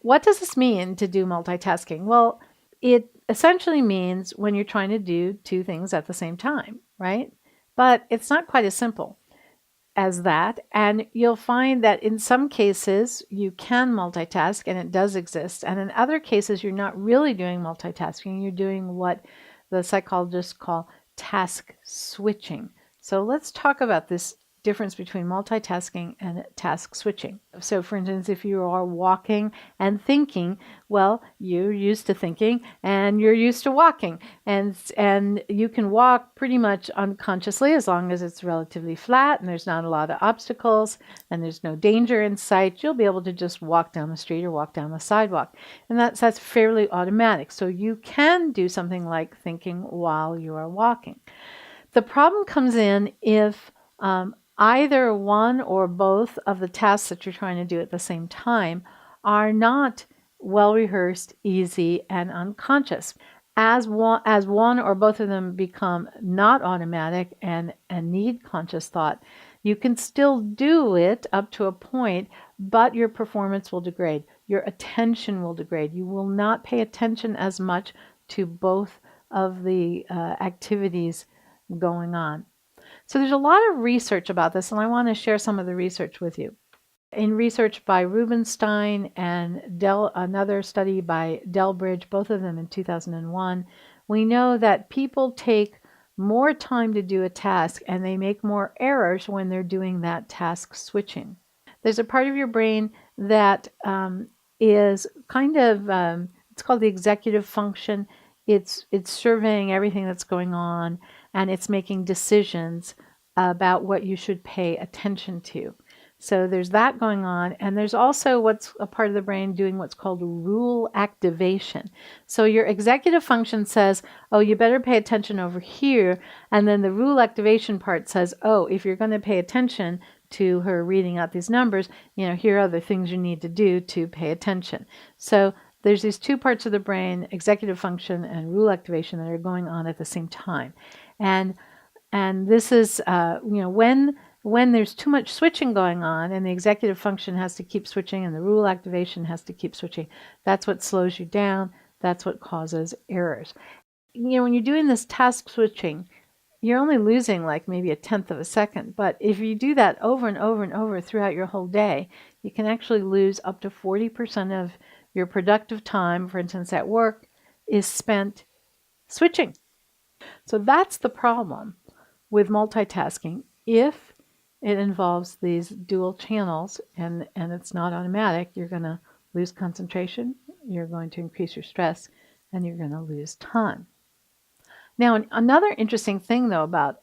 what does this mean to do multitasking? Well, it essentially means when you're trying to do two things at the same time, right? But it's not quite as simple as that. And you'll find that in some cases you can multitask and it does exist. And in other cases, you're not really doing multitasking. You're doing what the psychologists call task switching. So let's talk about this difference between multitasking and task switching. So for instance, if you are walking and thinking, well, you're used to thinking and you're used to walking, and you can walk pretty much unconsciously as long as it's relatively flat and there's not a lot of obstacles and there's no danger in sight. You'll be able to just walk down the street or walk down the sidewalk, and that's fairly automatic. So you can do something like thinking while you are walking. The problem comes in if either one or both of the tasks that you're trying to do at the same time are not well rehearsed, easy, and unconscious. As one or both of them become not automatic and need conscious thought, you can still do it up to a point, but your performance will degrade. Your attention will degrade. You will not pay attention as much to both of the activities going on. So there's a lot of research about this, and I want to share some of the research with you. In research by Rubenstein and another study by Delbridge, both of them in 2001, we know that people take more time to do a task and they make more errors when they're doing that task switching. There's a part of your brain that is kind of, it's called the executive function. It's surveying everything that's going on, and it's making decisions about what you should pay attention to. So there's that going on, and there's also what's a part of the brain doing what's called rule activation. So your executive function says, oh, you better pay attention over here, and then the rule activation part says, oh, if you're going to pay attention to her reading out these numbers, here are other things you need to do to pay attention. So there's these two parts of the brain, executive function and rule activation, that are going on at the same time. And this is, when there's too much switching going on and the executive function has to keep switching and the rule activation has to keep switching, that's what slows you down. That's what causes errors. When you're doing this task switching, you're only losing like maybe 1/10 of a second. But if you do that over and over and over throughout your whole day, you can actually lose up to 40% of your productive time, for instance, at work, is spent switching. So that's the problem with multitasking. If it involves these dual channels and it's not automatic, you're going to lose concentration, you're going to increase your stress, and you're going to lose time. Now, another interesting thing, though, about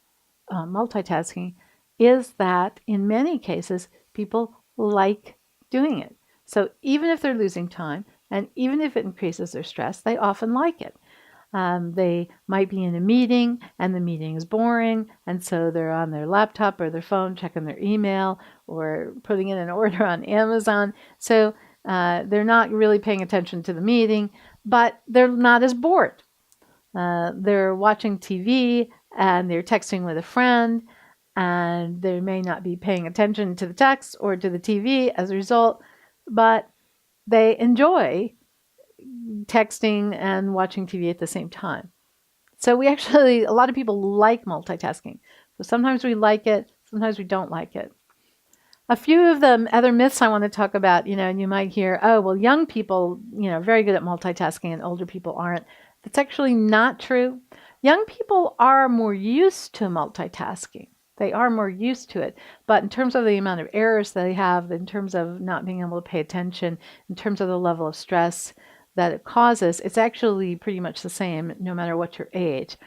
multitasking is that in many cases, people like doing it. So even if they're losing time, and even if it increases their stress, they often like it. They might be in a meeting and the meeting is boring, and so they're on their laptop or their phone checking their email or putting in an order on Amazon. So they're not really paying attention to the meeting, but they're not as bored. They're watching TV and they're texting with a friend, and they may not be paying attention to the text or to the TV as a result, but they enjoy texting and watching TV at the same time. So a lot of people like multitasking. So sometimes we like it, sometimes we don't like it. A few of the other myths I want to talk about, and you might hear, oh, well, young people, very good at multitasking and older people aren't. That's actually not true. Young people are more used to multitasking. They are more used to it. But in terms of the amount of errors they have, in terms of not being able to pay attention, in terms of the level of stress that it causes, it's actually pretty much the same no matter what your age.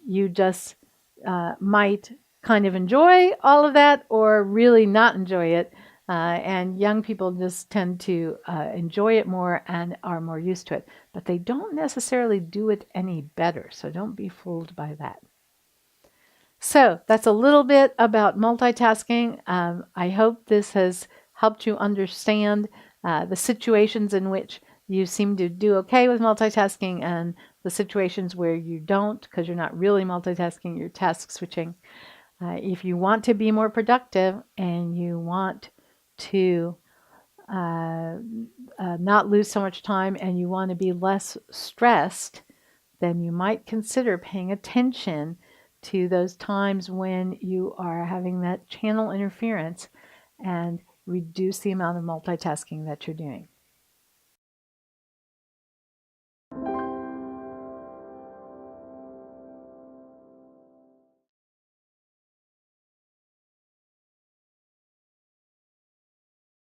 You just might kind of enjoy all of that or really not enjoy it. And young people just tend to enjoy it more and are more used to it. But they don't necessarily do it any better, so don't be fooled by that. So that's a little bit about multitasking. I hope this has helped you understand the situations in which you seem to do okay with multitasking and the situations where you don't, because you're not really multitasking, you're task switching. If you want to be more productive and you want to not lose so much time and you want to be less stressed, then you might consider paying attention to those times when you are having that channel interference and reduce the amount of multitasking that you're doing.